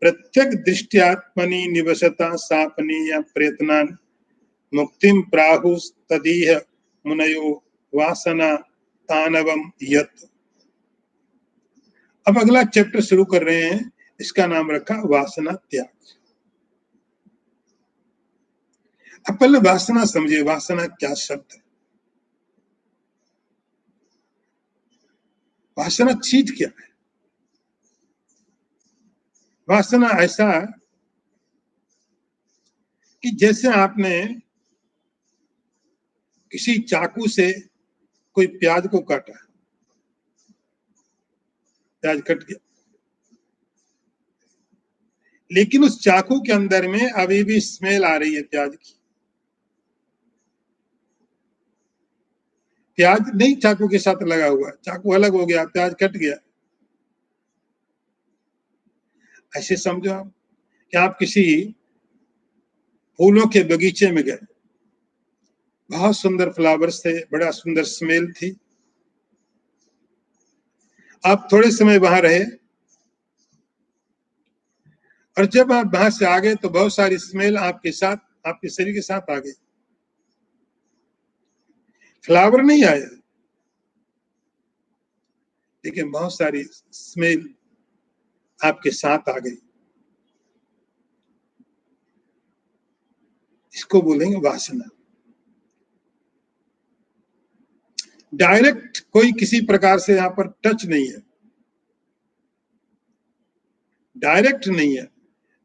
प्रत्यक दृष्टियात्मनि निवसता सापनीय प्रयत्नान् मुक्तिम प्राहुस् तदीह मुनयो वासना तानवम यत्। अब अगला चैप्टर शुरू कर रहे हैं, इसका नाम रखा वासना त्याग। अब पहले वासना समझिए, वासना क्या शब्द है, वासना चीज क्या है। वासना ऐसा कि जैसे आपने किसी चाकू से कोई प्याज को काटा, प्याज कट गया, लेकिन उस चाकू के अंदर में अभी भी स्मेल आ रही है प्याज की। प्याज नहीं चाकू के साथ लगा हुआ, चाकू अलग हो गया, प्याज कट गया। ऐसे समझो आप कि आप किसी फूलों के बगीचे में गए, बहुत सुंदर फ्लावर्स थे, बड़ा सुंदर स्मेल थी। आप थोड़े समय वहां रहे और जब आप वहां से आ गए तो बहुत सारी स्मेल आपके साथ, आपके शरीर के साथ आ गई। फ्लावर नहीं आया, लेकिन बहुत सारी स्मेल आपके साथ आ गई। इसको बोलेंगे वासना। डायरेक्ट कोई किसी प्रकार से यहां पर टच नहीं है, डायरेक्ट नहीं है,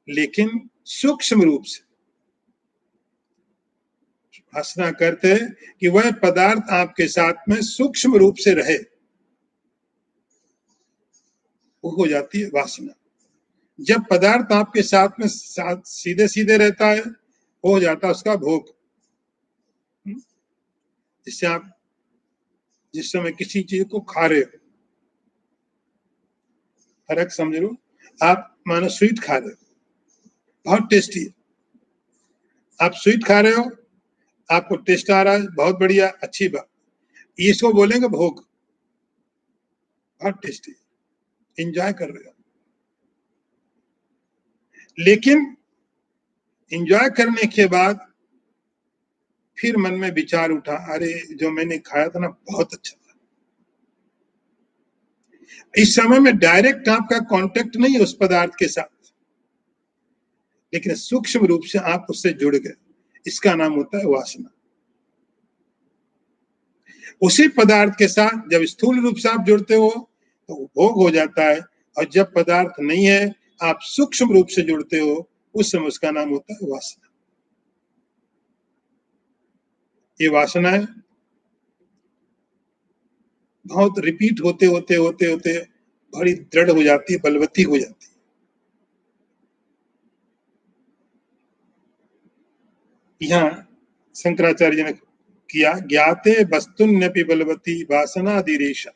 लेकिन सूक्ष्म रूप से वासना करते हैं कि वह पदार्थ आपके साथ में सूक्ष्म रूप से रहे, वो हो जाती है वासना। जब पदार्थ आपके साथ में सीधे सीधे रहता है, हो जाता है उसका भोग। जिससे आप जिस समय किसी चीज को खा रहे हो, फर्क समझ लो। आप मानो स्वीट खा रहे हो, बहुत टेस्टी है, आप स्वीट खा रहे हो, आपको टेस्ट आ रहा है, बहुत बढ़िया, अच्छी बात, इसको बोलेंगे भोग, बहुत टेस्टी, एंजॉय कर रहे हो। लेकिन एंजॉय करने के बाद फिर मन में विचार उठा, अरे जो मैंने खाया था ना बहुत अच्छा था। इस समय में डायरेक्ट आपका कांटेक्ट नहीं है उस पदार्थ के साथ, लेकिन सूक्ष्म रूप से आप उससे जुड़ गए, इसका नाम होता है वासना। उसी पदार्थ के साथ जब स्थूल रूप से आप जुड़ते हो तो भोग हो जाता है, और जब पदार्थ नहीं है, आप सूक्ष्म रूप से जुड़ते हो, उस समय उसका नाम होता है वासना। ये वासना है, बहुत रिपीट होते होते होते होते बड़ी दृढ़ हो जाती है, बलवती हो जाती है। यहाँ शंकराचार्य ने किया, ज्ञाते वस्तुन्यपि बलवती वासनादिरेशा।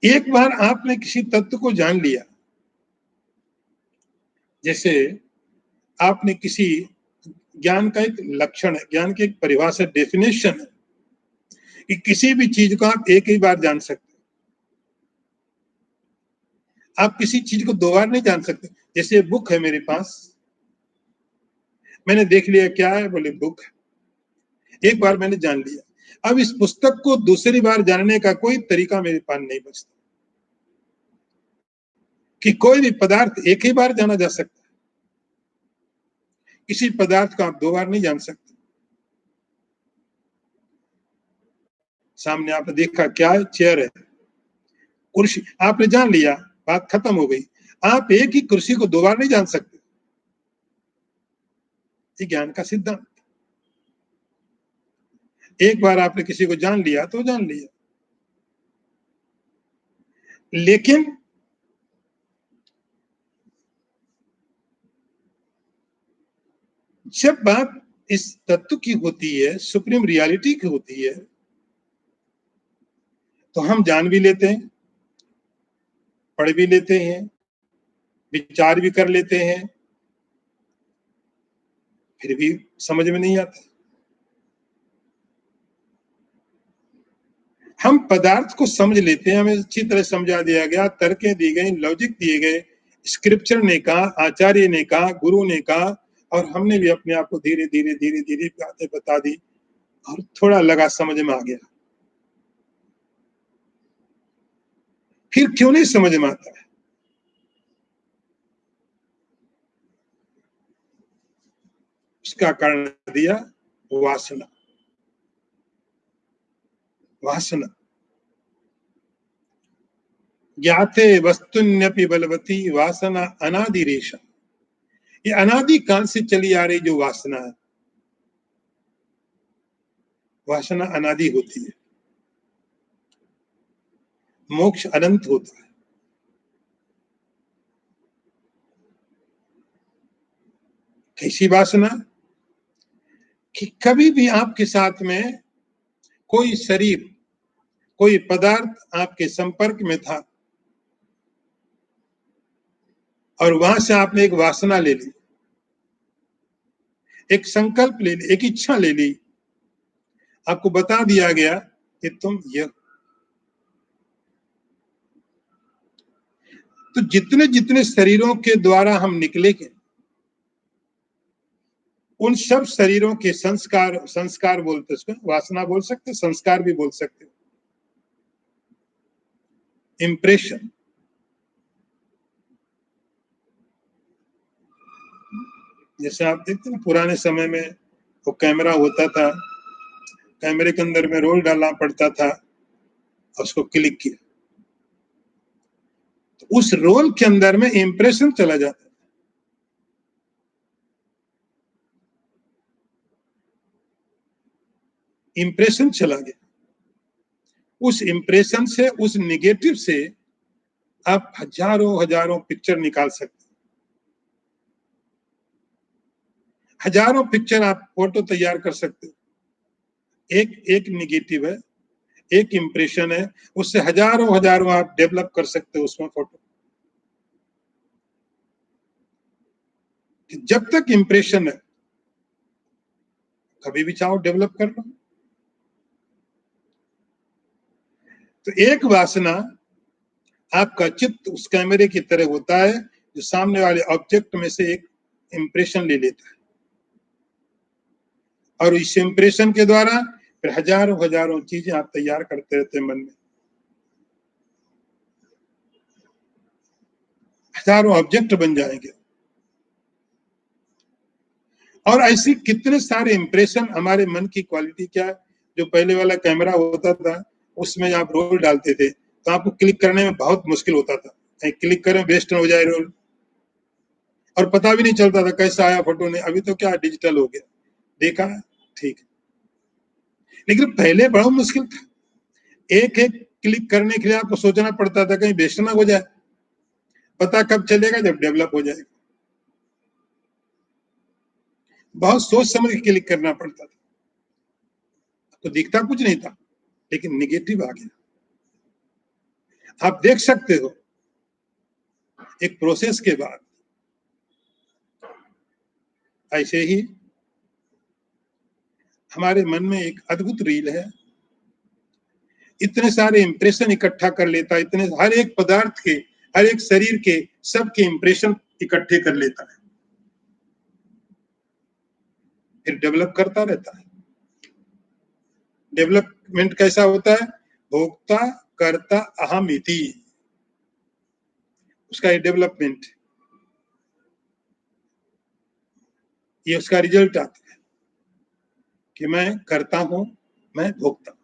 एक बार आपने किसी तत्व को जान लिया, जैसे आपने किसी ज्ञान का एक लक्षण है, ज्ञान की एक परिभाषा, डेफिनेशन है कि किसी भी चीज को आप एक ही बार जान सकते, आप किसी चीज को दो बार नहीं जान सकते। जैसे बुक है मेरे पास, मैंने देख लिया क्या है, बोले बुक है, एक बार मैंने जान लिया। अब इस पुस्तक को दूसरी बार जानने का कोई तरीका मेरे पास नहीं बचता, कि कोई भी पदार्थ एक ही बार जाना जा सकता है, किसी पदार्थ को आप दो बार नहीं जान सकते। सामने आपने देखा क्या है, चेयर है, कुर्सी, आपने जान लिया, बात खत्म हो गई। आप एक ही कुर्सी को दो बार नहीं जान सकते, ये ज्ञान का सिद्धांत। एक बार आपने किसी को जान लिया तो जान लिया, लेकिन जब बात इस तत्व की होती है, सुप्रीम रियलिटी की होती है, तो हम जान भी लेते हैं, पढ़ भी लेते हैं, विचार भी कर लेते हैं, फिर भी समझ में नहीं आता। हम पदार्थ को समझ लेते हैं, हमें अच्छी तरह समझा दिया गया, तर्कें दी गई, लॉजिक दिए गए, स्क्रिप्चर ने कहा, आचार्य ने कहा, गुरु ने कहा, और हमने भी अपने आप को धीरे धीरे धीरे धीरे बातें बता दी, और थोड़ा लगा समझ में आ गया। फिर क्यों नहीं समझ में आता है? उसका कारण दिया वासना। वासना ज्ञाते वस्तुन्यपि बलवती वासना अनादिरेशा। ये अनादि काल से चली आ रही जो वासना है, वासना अनादि होती है, मोक्ष अनंत होता है। कैसी वासना? कि कभी भी आपके साथ में कोई शरीर, कोई पदार्थ आपके संपर्क में था, और वहां से आपने एक वासना ले ली, एक संकल्प ले ली, एक इच्छा ले ली, आपको बता दिया गया कि तुम यह, तो जितने जितने शरीरों के द्वारा हम निकलेंगे, उन सब शरीरों के संस्कार, संस्कार बोलते उसको, वासना बोल सकते, संस्कार भी बोल सकते, इंप्रेशन। जैसे आप देखते हैं पुराने समय में वो कैमरा होता था, कैमरे के अंदर में रोल डालना पड़ता था, उसको क्लिक किया तो उस रोल के अंदर में इंप्रेशन चला जाता, इंप्रेशन चला गया। उस इंप्रेशन से, उस निगेटिव से आप हजारों हजारों पिक्चर निकाल सकते। हजारों पिक्चर आप फोटो तैयार कर सकते हो। एक एक निगेटिव है, एक इंप्रेशन है, उससे हजारों हजारों आप डेवलप कर सकते हो उसमें फोटो। जब तक इंप्रेशन है, कभी भी चाहो डेवलप कर लो। तो एक वासना आपका चित्त उस कैमरे की तरह होता है जो सामने वाले ऑब्जेक्ट में से एक इंप्रेशन ले लेता है, और इस इंप्रेशन के द्वारा फिर हजारों हजारों चीजें आप तैयार करते रहते हैं मन में। हजारों ऑब्जेक्ट बन जाएंगे, और ऐसी कितने सारे इंप्रेशन। हमारे मन की क्वालिटी क्या है, जो पहले वाला कैमरा होता था उसमें आप रोल डालते थे तो आपको क्लिक करने में बहुत मुश्किल होता था, कहीं क्लिक करें वेस्ट हो जाए रोल, और पता भी नहीं चलता था कैसा आया फोटो ने। अभी तो क्या डिजिटल हो गया, देखा ठीक है, लेकिन पहले बड़ा मुश्किल था। एक एक क्लिक करने के लिए आपको सोचना पड़ता था कहीं वेस्ट ना हो जाए। पता कब चलेगा, जब डेवलप हो जाएगा। बहुत सोच समझ के क्लिक करना पड़ता था, तो दिखता कुछ नहीं था, लेकिन निगेटिव आ गया। आप देख सकते हो एक प्रोसेस के बाद। ऐसे ही हमारे मन में एक अद्भुत रील है, इतने सारे इंप्रेशन इकट्ठा कर लेता है, इतने हर एक पदार्थ के, हर एक शरीर के, सबके इंप्रेशन इकट्ठे कर लेता है, फिर डेवलप करता रहता है। डेवलपमेंट कैसा होता है, भोक्ता कर्ता अहम इति, उसका ये डेवलपमेंट, ये उसका रिजल्ट आता है कि मैं करता हूं, मैं भोगता हूं।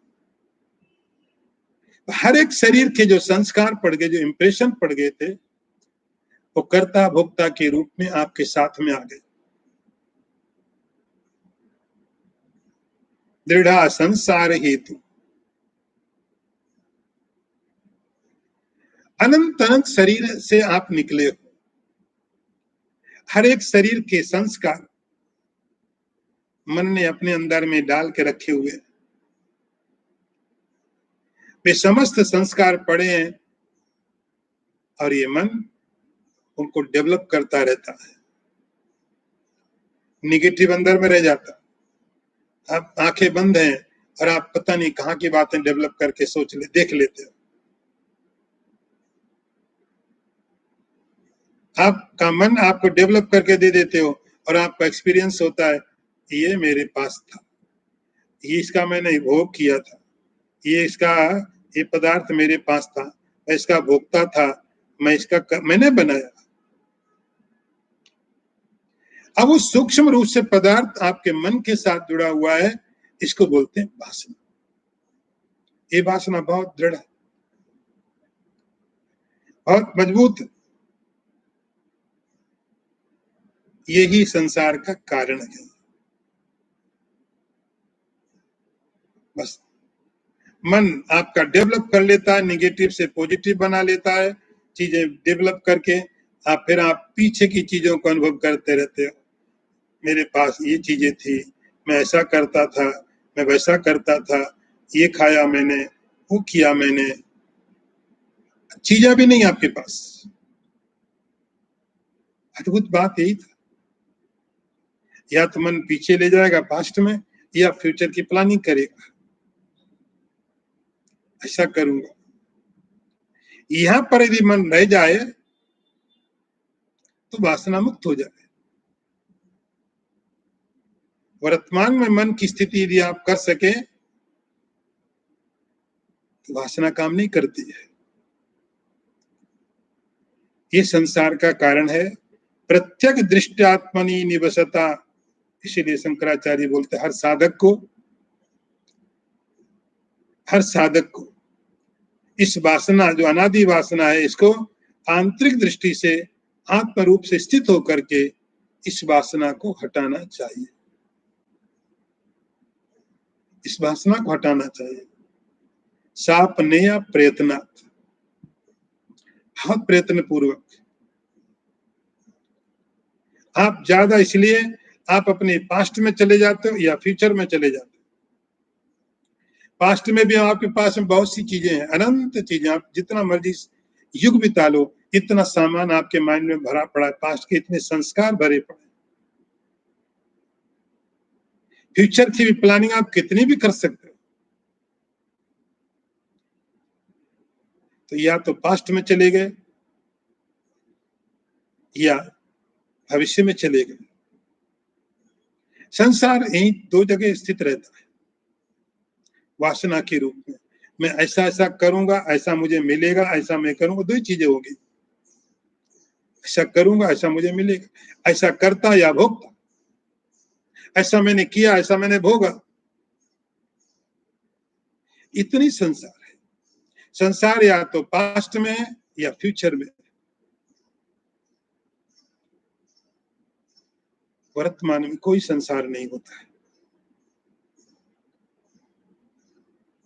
हर एक शरीर के जो संस्कार पड़ गए, जो इंप्रेशन पड़ गए थे, वो कर्ता भोक्ता के रूप में आपके साथ में आ गए। दृढ़ा संसार हेतु, अनंत अनंत शरीर से आप निकले हो। हर एक शरीर के संस्कार मन ने अपने अंदर में डाल के रखे हुए, वे समस्त संस्कार पड़े हैं, और ये मन उनको डेवलप करता रहता है। निगेटिव अंदर में रह जाता, आप आंखें बंद हैं और आप पता नहीं कहां की बातें डेवलप करके देख लेते हो। आपका मन आपको डेवलप करके दे देते हो, और आपका एक्सपीरियंस होता है, ये मेरे पास था, ये इसका मैंने भोग किया था, ये पदार्थ मेरे पास था, मैं इसका भोक्ता था, मैंने बनाया। अब वो सूक्ष्म रूप से पदार्थ आपके मन के साथ जुड़ा हुआ है, इसको बोलते हैं वासना। ये वासना बहुत दृढ़ है, बहुत मजबूत है। यही संसार का कारण है। बस मन आपका डेवलप कर लेता है, निगेटिव से पॉजिटिव बना लेता है, चीजें डेवलप करके आप पीछे की चीजों को अनुभव करते रहते हो। मेरे पास ये चीजें थी, मैं ऐसा करता था, मैं वैसा करता था, ये खाया मैंने, वो किया मैंने, चीजें भी नहीं आपके पास। अद्भुत बात यही था। या तो मन पीछे ले जाएगा पास्ट में, या फ्यूचर की प्लानिंग करेगा, ऐसा करूंगा। यहां पर यदि मन रह जाए तो वासना मुक्त हो जाए। वर्तमान में मन की स्थिति यदि आप कर सके तो वासना काम नहीं करती है। ये संसार का कारण है। प्रत्यक दृष्टात्मनि निवसता, इसीलिए शंकराचार्य बोलते हर साधक को इस वासना, जो अनादि वासना है, इसको आंतरिक दृष्टि से आत्म रूप से स्थित होकर के इस वासना को हटाना चाहिए। इस वासना को हटाना चाहिए। सापनेय प्रयत्नात्, प्रयत्न पूर्वक। आप ज्यादा इसलिए आप अपने पास्ट में चले जाते हो या फ्यूचर में चले जाते हो। पास्ट में भी आपके पास में बहुत सी चीजें हैं, अनंत चीजें, आप जितना मर्जी युग बिता लो, इतना सामान आपके माइंड में भरा पड़ा है, पास्ट के इतने संस्कार भरे पड़े। फ्यूचर की भी प्लानिंग आप कितनी भी कर सकते हो। तो या तो पास्ट में चले गए या भविष्य में चले गए। संसार यही दो जगह स्थित रहता है, वासना के रूप में। मैं ऐसा ऐसा करूंगा, ऐसा मुझे मिलेगा, ऐसा मैं करूंगा, दो ही चीजें होगी। ऐसा करूंगा, ऐसा मुझे मिलेगा, ऐसा करता या भोगता, ऐसा मैंने किया, ऐसा मैंने भोगा। इतनी संसार है। संसार या तो पास्ट में है या फ्यूचर में। वर्तमान में कोई संसार नहीं होता है।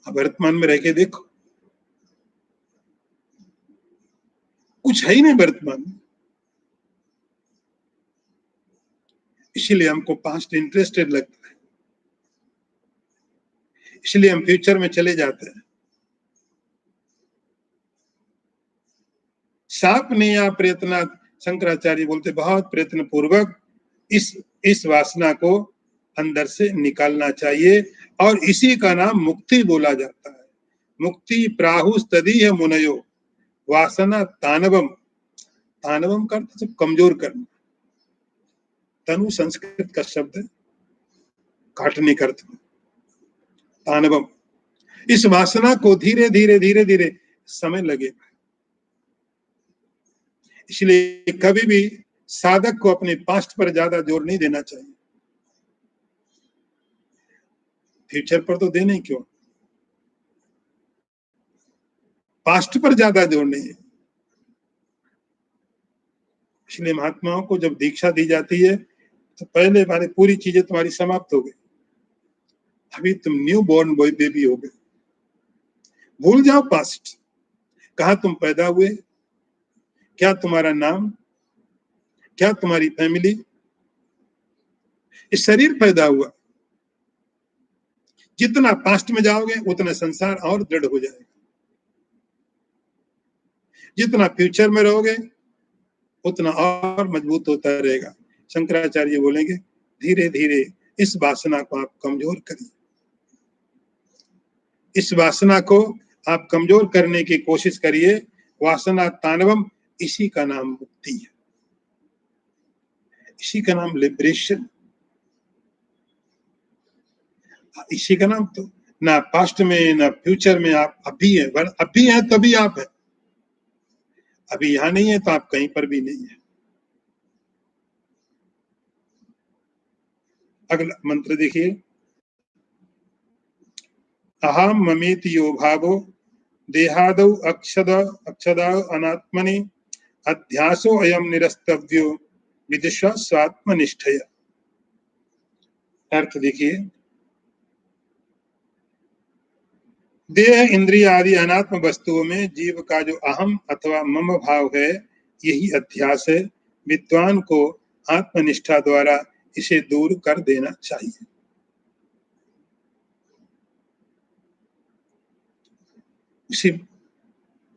अब वर्तमान में रह के देखो, कुछ है ही नहीं वर्तमान में। इसीलिए हमको पास्ट इंटरेस्टेड लगता है, इसलिए हम फ्यूचर में चले जाते हैं। साप ने या प्रयत्न, शंकराचार्य बोलते बहुत प्रयत्न पूर्वक इस वासना को अंदर से निकालना चाहिए, और इसी का नाम मुक्ति बोला जाता है। मुक्ति प्राहुस तदीय मुनयो वासना तानवम। तानवम का अर्थ कमजोर करना। तनु संस्कृत का शब्द है, काटने का अर्थ तानवम। इस वासना को धीरे धीरे धीरे धीरे समय लगेगा। इसलिए कभी भी साधक को अपने पास्ट पर ज्यादा जोर नहीं देना चाहिए। फ्यूचर पर तो देने क्यों, पास्ट पर ज्यादा जोर नहीं है। इसलिए महात्माओं को जब दीक्षा दी जाती है तो पहले माने पूरी चीजें तुम्हारी समाप्त हो गई, अभी तुम न्यू बॉर्न बॉय बेबी हो गए। भूल जाओ पास्ट, कहाँ तुम पैदा हुए, क्या तुम्हारा नाम, क्या तुम्हारी फैमिली, इस शरीर पैदा हुआ। जितना पास्ट में जाओगे उतना संसार और दृढ़ हो जाएगा, जितना फ्यूचर में रहोगे उतना और मजबूत होता रहेगा। शंकराचार्य बोलेंगे धीरे धीरे इस वासना को आप कमजोर करिए, इस वासना को आप कमजोर करने की कोशिश करिए। वासना तांडवम, इसी का नाम मुक्ति है, इसी का नाम लिबरेशन, इसी का नाम। तो ना पास्ट में ना फ्यूचर में आप अभी है, अभी है तभी आप है। अभी यहां नहीं है तो आप कहीं पर भी नहीं है। अगला मंत्र देखिए, अहम ममेति यो भावो देहादौ अक्षदा अनात्मनि अध्यासो अयम निरस्तव्यो विदिशा स्वात्मनिष्ठया। अर्थ देखिए, देह इंद्रिय आदि अनात्म वस्तुओं में जीव का जो अहम अथवा मम भाव है, यही अध्यास है। विद्वान को आत्मनिष्ठा द्वारा इसे दूर कर देना चाहिए। इसी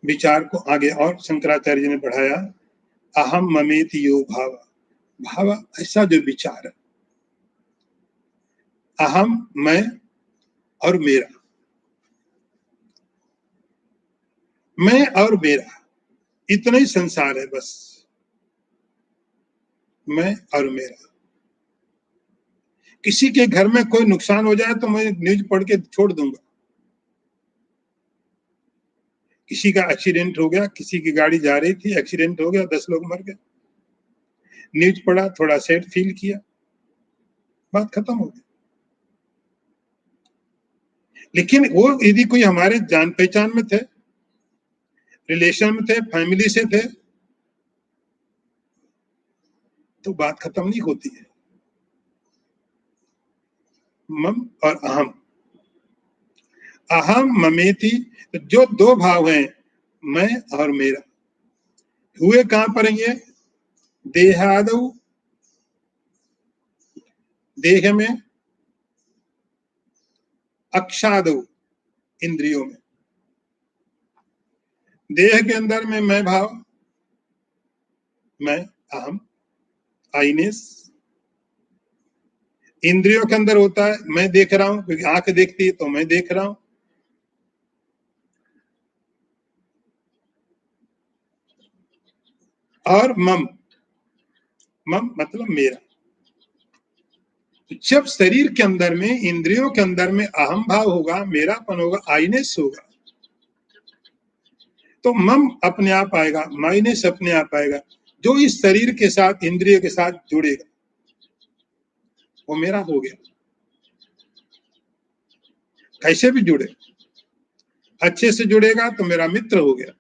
विचार को आगे और शंकराचार्य जी ने बढ़ाया, अहम ममेति यो भाव। भाव ऐसा जो विचार है, अहम मैं और मेरा, मैं और मेरा, इतना ही संसार है बस, मैं और मेरा। किसी के घर में कोई नुकसान हो जाए तो मैं न्यूज पढ़ के छोड़ दूंगा। किसी का एक्सीडेंट हो गया, किसी की गाड़ी जा रही थी, एक्सीडेंट हो गया, 10 लोग मर गए, न्यूज पढ़ा, थोड़ा सैड फील किया, बात खत्म हो गई। लेकिन वो यदि कोई हमारे जान पहचान में थे, रिलेशन में थे, फैमिली से थे, तो बात खत्म नहीं होती है। मम और अहम, अहम ममेति, जो दो भाव हैं, मैं और मेरा, हुए कहां पर ये, देहादौ देह में, अक्षादौ इंद्रियों में। देह के अंदर में मैं भाव, मैं, अहम, आईनेस। इंद्रियों के अंदर होता है मैं देख रहा हूं, क्योंकि आंख देखती है तो मैं देख रहा हूं। और मम, मम मतलब मेरा। जब शरीर के अंदर में, इंद्रियों के अंदर में अहम भाव होगा, मेरापन होगा, आईनेस होगा, तो मम अपने आप आएगा, माइनेस अपने आप आएगा। जो इस शरीर के साथ, इंद्रिय के साथ जुड़ेगा वो मेरा हो गया। कैसे भी जुड़े, अच्छे से जुड़ेगा तो मेरा मित्र हो गया,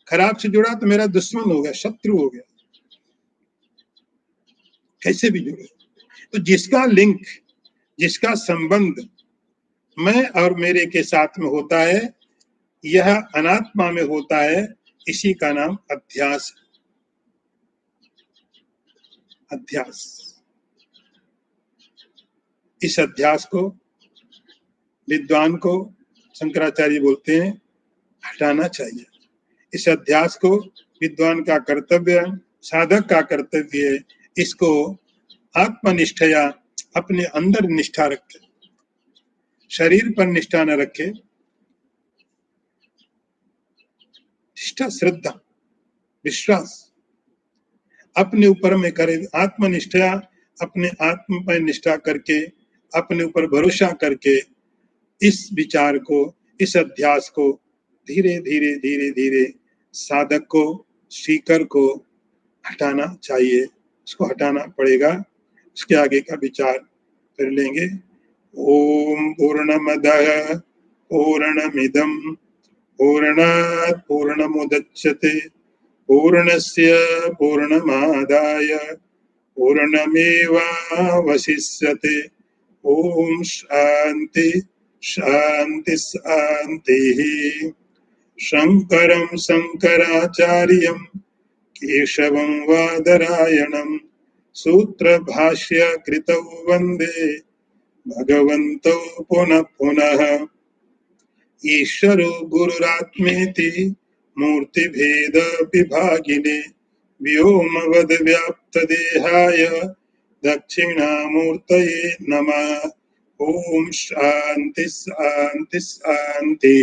खराब से जुड़ा तो मेरा दुश्मन हो गया, शत्रु हो गया। कैसे भी जुड़े, तो जिसका लिंक, जिसका संबंध मैं और मेरे के साथ में होता है, यह अनात्मा में होता है, इसी का नाम अध्यास। अध्यास, इस अध्यास को विद्वान को शंकराचार्य बोलते हैं हटाना चाहिए। इस अध्यास को विद्वान का कर्तव्य, साधक का कर्तव्य है। इसको आत्मनिष्ठया अपने अंदर निष्ठा रखे, शरीर पर निष्ठा न रखे। निष्ठा, श्रद्धा, विश्वास अपने ऊपर में करे। आत्मनिष्ठा, अपने आत्म पर निष्ठा करके, अपने ऊपर भरोसा करके इस विचार को, इस अध्यास को धीरे धीरे धीरे धीरे साधक को, सीकर को हटाना चाहिए। उसको हटाना पड़ेगा। उसके आगे का विचार कर लेंगे। ओम पूर्णमदः पूर्णमिदं पूर्णात् पूर्णमुदच्यते पूर्णस्य पूर्णमादाय पूर्णमेवावशिष्यते। ओम शांति शांति शांतिः। शंकरं शंकराचार्यं केशवं बादरायणं सूत्रभाष्यकृतौ वन्दे भगवन्तौ पुनः पुनः। ईश्वरो गुरुरात्मेति मूर्तिभेद विभागिने व्योमवद्व्याप्तदेहाय दक्षिणामूर्तये नमः। ओम शांति शांति शांति।